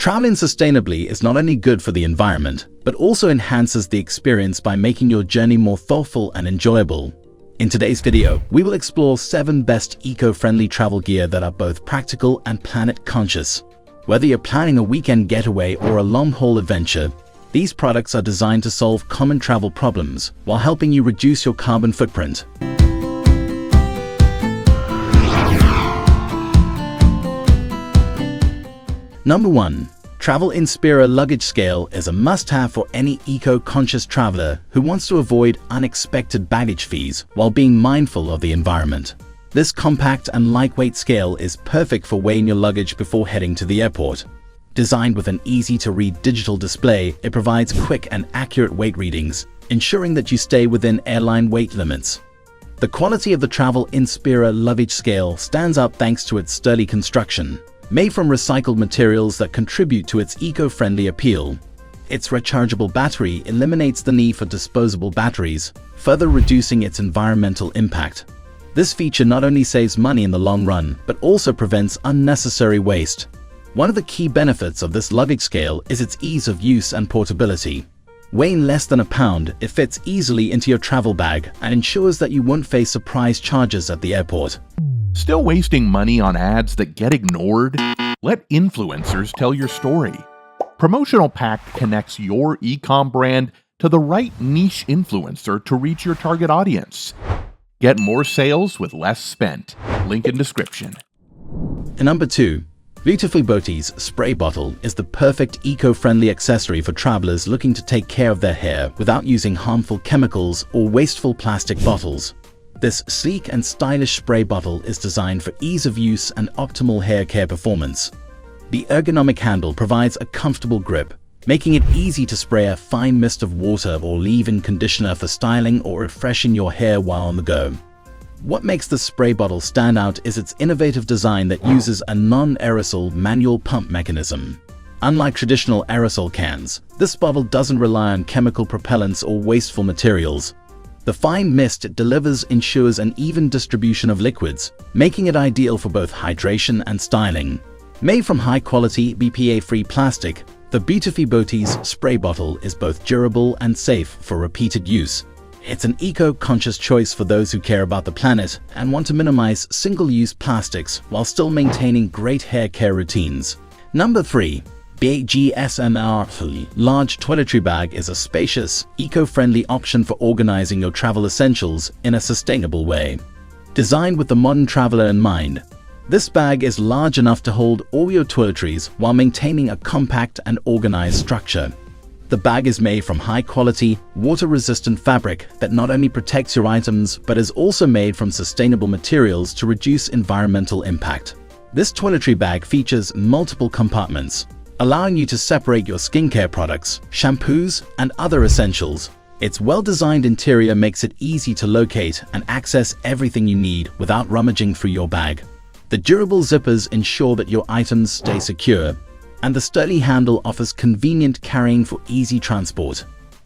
Traveling sustainably is not only good for the environment, but also enhances the experience by making your journey more thoughtful and enjoyable. In today's video, we will explore 7 best eco-friendly travel gear that are both practical and planet-conscious. Whether you're planning a weekend getaway or a long-haul adventure, these products are designed to solve common travel problems while helping you reduce your carbon footprint. Number 1. Travel Inspira Luggage Scale is a must-have for any eco-conscious traveler who wants to avoid unexpected baggage fees while being mindful of the environment. This compact and lightweight scale is perfect for weighing your luggage before heading to the airport. Designed with an easy-to-read digital display, it provides quick and accurate weight readings, ensuring that you stay within airline weight limits. The quality of the Travel Inspira Luggage Scale stands out thanks to its sturdy construction, made from recycled materials that contribute to its eco-friendly appeal. Its rechargeable battery eliminates the need for disposable batteries, further reducing its environmental impact. This feature not only saves money in the long run, but also prevents unnecessary waste. One of the key benefits of this luggage scale is its ease of use and portability. Weighing less than a pound, it fits easily into your travel bag and ensures that you won't face surprise charges at the airport. Still wasting money on ads that get ignored? Let influencers tell your story. Promotional Pact connects your e-com brand to the right niche influencer to reach your target audience. Get more sales with less spent. Link in description. And number 2. Beautiful Beauty's Spray Bottle is the perfect eco-friendly accessory for travelers looking to take care of their hair without using harmful chemicals or wasteful plastic bottles. This sleek and stylish spray bottle is designed for ease of use and optimal hair care performance. The ergonomic handle provides a comfortable grip, making it easy to spray a fine mist of water or leave-in conditioner for styling or refreshing your hair while on the go. What makes the spray bottle stand out is its innovative design that uses a non-aerosol manual pump mechanism. Unlike traditional aerosol cans, this bottle doesn't rely on chemical propellants or wasteful materials. The fine mist it delivers ensures an even distribution of liquids, making it ideal for both hydration and styling. Made from high-quality, BPA-free plastic, the Beautiful Beauty's spray bottle is both durable and safe for repeated use. It's an eco-conscious choice for those who care about the planet and want to minimize single-use plastics while still maintaining great hair care routines. Number 3. BGSNR Large Toiletry Bag is a spacious, eco-friendly option for organizing your travel essentials in a sustainable way. Designed with the modern traveler in mind, this bag is large enough to hold all your toiletries while maintaining a compact and organized structure. The bag is made from high-quality, water-resistant fabric that not only protects your items but is also made from sustainable materials to reduce environmental impact. This toiletry bag features multiple compartments, allowing you to separate your skincare products, shampoos, and other essentials. Its well-designed interior makes it easy to locate and access everything you need without rummaging through your bag. The durable zippers ensure that your items stay secure, and the sturdy handle offers convenient carrying for easy transport.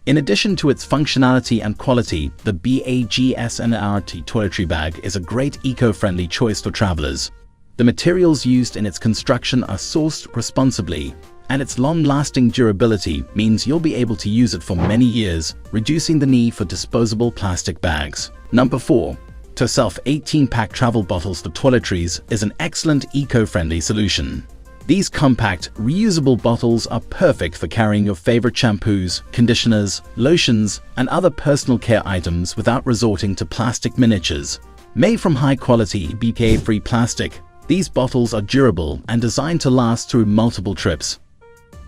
In addition to its functionality and quality, the BAGSNRT toiletry bag is a great eco-friendly choice for travelers. The materials used in its construction are sourced responsibly, and its long-lasting durability means you'll be able to use it for many years, reducing the need for disposable plastic bags. Number 4. TOSELF 18-pack travel bottles for toiletries is an excellent eco-friendly solution. These compact, reusable bottles are perfect for carrying your favorite shampoos, conditioners, lotions, and other personal care items without resorting to plastic miniatures. Made from high-quality, BPA-free plastic, these bottles are durable and designed to last through multiple trips.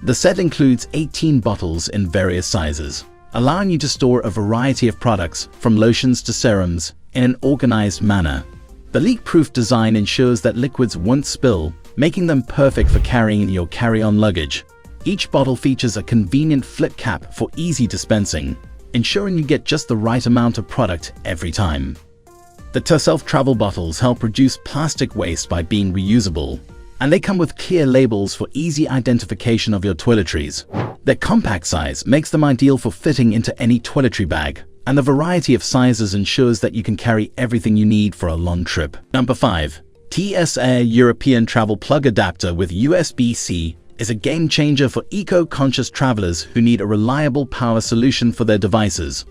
The set includes 18 bottles in various sizes, allowing you to store a variety of products, from lotions to serums, in an organized manner. The leak-proof design ensures that liquids won't spill, making them perfect for carrying in your carry-on luggage. Each bottle features a convenient flip cap for easy dispensing, ensuring you get just the right amount of product every time. The TOSELF travel bottles help reduce plastic waste by being reusable, and they come with clear labels for easy identification of your toiletries. Their compact size makes them ideal for fitting into any toiletry bag, and the variety of sizes ensures that you can carry everything you need for a long trip. Number 5. TS Air European Travel Plug Adapter with USB-C is a game changer for eco-conscious travelers who need a reliable power solution for their devices.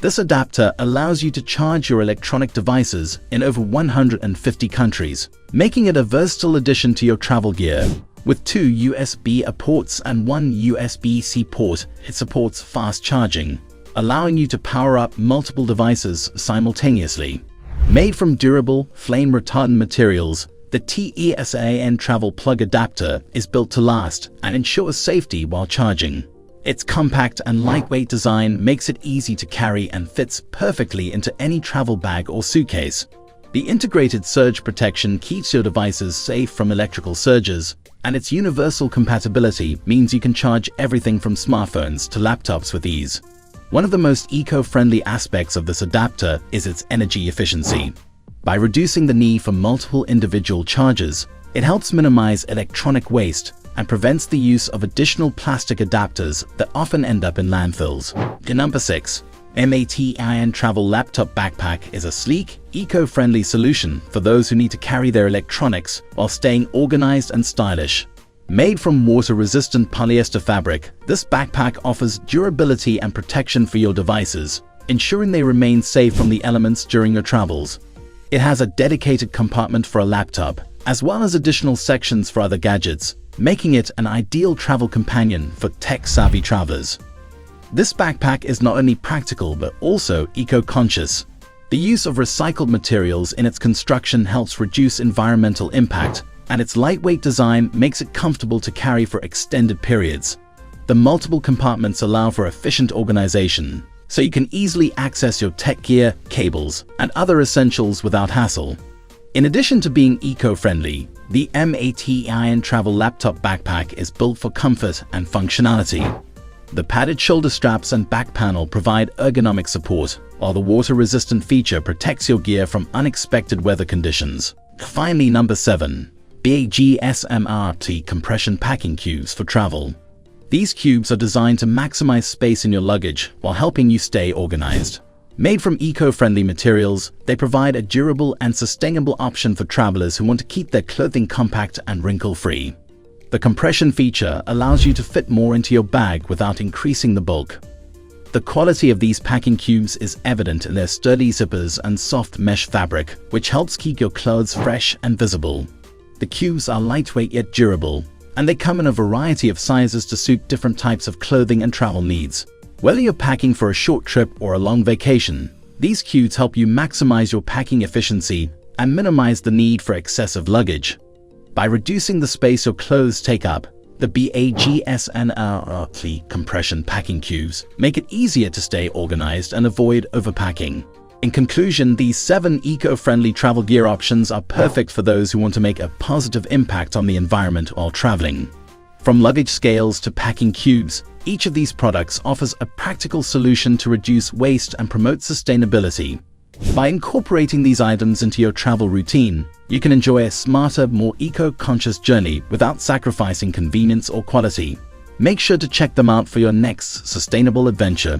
This adapter allows you to charge your electronic devices in over 150 countries, making it a versatile addition to your travel gear. With 2 USB-A ports and 1 USB-C port, it supports fast charging, allowing you to power up multiple devices simultaneously. Made from durable, flame-retardant materials, the TESAN Travel Plug Adapter is built to last and ensures safety while charging. Its compact and lightweight design makes it easy to carry and fits perfectly into any travel bag or suitcase. The integrated surge protection keeps your devices safe from electrical surges, and its universal compatibility means you can charge everything from smartphones to laptops with ease. One of the most eco-friendly aspects of this adapter is its energy efficiency. By reducing the need for multiple individual chargers, it helps minimize electronic waste and prevents the use of additional plastic adapters that often end up in landfills. Number 6. MATIAN Travel Laptop Backpack is a sleek, eco-friendly solution for those who need to carry their electronics while staying organized and stylish. Made from water-resistant polyester fabric, this backpack offers durability and protection for your devices, ensuring they remain safe from the elements during your travels. It has a dedicated compartment for a laptop, as well as additional sections for other gadgets, making it an ideal travel companion for tech-savvy travelers. This backpack is not only practical but also eco-conscious. The use of recycled materials in its construction helps reduce environmental impact, and its lightweight design makes it comfortable to carry for extended periods. The multiple compartments allow for efficient organization, so you can easily access your tech gear, cables, and other essentials without hassle. In addition to being eco-friendly, the MATIAN Travel Laptop Backpack is built for comfort and functionality. The padded shoulder straps and back panel provide ergonomic support, while the water-resistant feature protects your gear from unexpected weather conditions. Finally, number 7. BAG SMRT Compression Packing Cubes for Travel. These cubes are designed to maximize space in your luggage while helping you stay organized. Made from eco-friendly materials, they provide a durable and sustainable option for travelers who want to keep their clothing compact and wrinkle-free. The compression feature allows you to fit more into your bag without increasing the bulk. The quality of these packing cubes is evident in their sturdy zippers and soft mesh fabric, which helps keep your clothes fresh and visible. The cubes are lightweight yet durable, and they come in a variety of sizes to suit different types of clothing and travel needs. Whether you're packing for a short trip or a long vacation, these cubes help you maximize your packing efficiency and minimize the need for excessive luggage. By reducing the space your clothes take up, the BAG SMRT compression packing cubes make it easier to stay organized and avoid overpacking. In conclusion, these 7 eco-friendly travel gear options are perfect for those who want to make a positive impact on the environment while traveling. From luggage scales to packing cubes, each of these products offers a practical solution to reduce waste and promote sustainability. By incorporating these items into your travel routine, you can enjoy a smarter, more eco-conscious journey without sacrificing convenience or quality. Make sure to check them out for your next sustainable adventure.